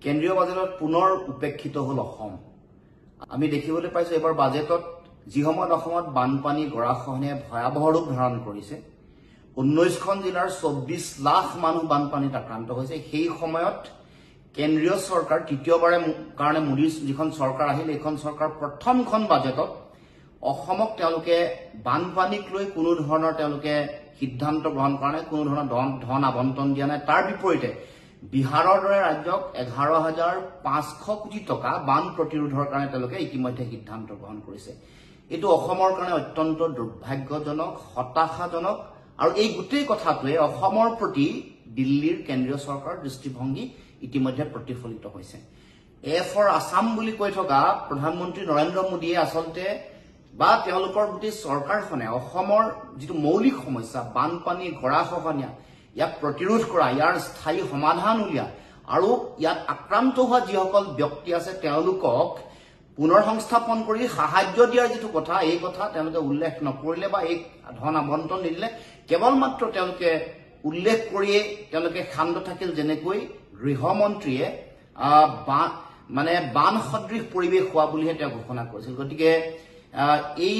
কেন্দ্ৰীয় বাজেটত পুনৰ উপেক্ষিত হল অসম। আমি দেখিবলৈ পাইছো এবাৰ বাজেটত যি সময়ত অসমত বানপানী গৰাখহনীয়াই ভয়াবহ ৰূপ ধাৰণ কৰিছে, 19খন জিলাৰ 24 লাখ মানুহ বানপানীত আক্ৰান্ত হৈছে। সেই সময়ত কেন্দ্ৰীয় চৰকাৰ তৃতীয়বাৰৰ কাৰণে মোদীৰ যিখন চৰকাৰ আহিল, এইখন চৰকাৰ প্ৰথমখন বাজেটত অসমক তেওঁলোকে বানপানীক লৈ কোনো ধৰণৰ তেওঁলোকে সিদ্ধান্ত গ্ৰহণ কৰা নাই, কোনো ধৰণৰ ধন আবণ্টন দিয়া নাই। তাৰ বিপৰীতে বিহাৰৰ দৰে ৰাজ্যক 11,500 কোটি টকা বান প্ৰতিৰোধৰ কাৰণে তেওঁলোকে ইতিমধ্যে সিদ্ধান্ত গ্ৰহণ কৰিছে। এইটো অসমৰ কাৰণে অত্যন্ত দুৰ্ভাগ্যজনক, হতাশাজনক, আৰু এই গোটেই কথাটোৱে অসমৰ প্ৰতি দিল্লীৰ কেন্দ্ৰীয় চৰকাৰৰ দৃষ্টিভংগী ইতিমধ্যে প্ৰতিফলিত হৈছে। এ ফৰ আছাম বুলি কৈ থকা প্ৰধানমন্ত্ৰী নৰেন্দ্ৰ মোদীয়ে আচলতে বা তেওঁলোকৰ গোটেই চৰকাৰখনে অসমৰ যিটো মৌলিক সমস্যা বানপানী গৰাখহনীয়া, ইয়াক প্ৰতিৰোধ কৰা, ইয়াৰ স্থায়ী সমাধান উলিয়া আৰু ইয়াত আক্ৰান্ত হোৱা যিসকল ব্যক্তি আছে তেওঁলোকক পুনৰ সংস্থাপন কৰি সাহায্য দিয়াৰ যিটো কথা, এই কথা তেওঁলোকে উল্লেখ নকৰিলে বা এই ধন আবণ্টন নিদিলে। কেৱল মাত্ৰ তেওঁলোকে উল্লেখ কৰিয়ে তেওঁলোকে শান্ত থাকিল, যেনেকৈ গৃহমন্ত্ৰীয়ে বান সদৃশ পৰিৱেশ হোৱা বুলিহে তেওঁ ঘোষণা কৰিছিল। গতিকে এই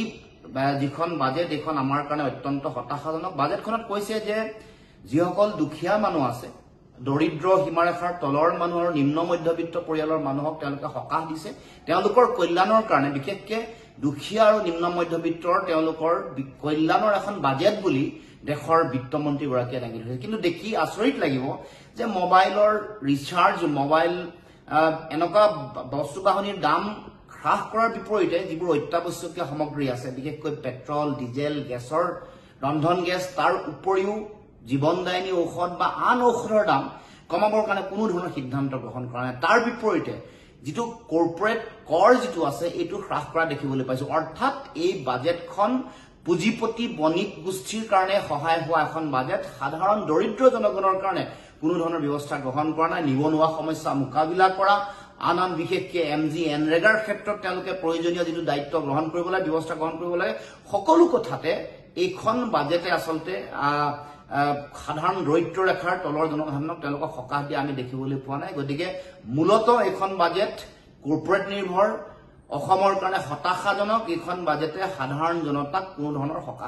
যিখন বাজেট, এইখন আমাৰ কাৰণে অত্যন্ত হতাশাজনক। বাজেটখনত কৈছে যে যিসকল দুখীয়া মানুহ আছে, দৰিদ্ৰ সীমাৰেখাৰ তলৰ মানুহ আৰু নিম্ন মধ্যবিত্ত পৰিয়ালৰ মানুহক তেওঁলোকে সকাহ দিছে, তেওঁলোকৰ কল্যাণৰ কাৰণে, বিশেষকে দুখীয়া আৰু নিম্ন মধ্যবিত্তৰ তেওঁলোকৰ কল্যাণৰ এখন বাজেট বুলি দেশৰ বিত্তমন্ত্ৰীগৰাকীয়ে দাঙি ধৰিছে। কিন্তু দেখি আচৰিত লাগিব যে মোবাইলৰ ৰিচাৰ্জ, মোবাইল এনেকুৱা বস্তু বাহনিৰ দাম হ্ৰাস কৰাৰ বিপৰীতে যিবোৰ অত্যাৱশ্যকীয় সামগ্ৰী আছে, বিশেষকৈ পেট্ৰল, ডিজেল, গেছৰ ৰন্ধন গেছ, তাৰ উপৰিও জীৱনদায়িনী ঔষধ বা আন ঔষধৰ দাম কমাবৰ কাৰণে কোনো ধৰণৰ সিদ্ধান্ত গ্ৰহণ কৰা নাই। তাৰ বিপৰীতে যিটো কৰ্পৰেট কৰ যিটো আছে, এইটো হ্ৰাস কৰা দেখিবলৈ পাইছো। অৰ্থাৎ এই বাজেটখন পুঁজিপতি বণিক গোষ্ঠীৰ কাৰণে সহায় হোৱা এখন বাজেট, সাধাৰণ দৰিদ্ৰ জনগণৰ কাৰণে কোনো ধৰণৰ ব্যৱস্থা গ্ৰহণ কৰা নাই। নিবনুৱা সমস্যা মোকাবিলা কৰা, আন বিশেষকৈ MG এনৰেগাৰ ক্ষেত্ৰত তেওঁলোকে প্ৰয়োজনীয় যিটো দায়িত্ব গ্ৰহণ কৰিব লাগে, ব্যৱস্থা গ্ৰহণ কৰিব লাগে, সকলো কথাতে এইখন বাজেটে আচলতে সাধাৰণ দৰিদ্ৰ ৰেখাৰ তলৰ জনসাধাৰণক তেওঁলোকক সকাহ দিয়া আমি দেখিবলৈ পোৱা নাই। গতিকে মূলত এইখন বাজেট কৰ্পৰেট নিৰ্ভৰ, অসমৰ কাৰণে হতাশাজনক। এইখন বাজেটে সাধাৰণ জনতাক কোনো ধৰণৰ সকাহ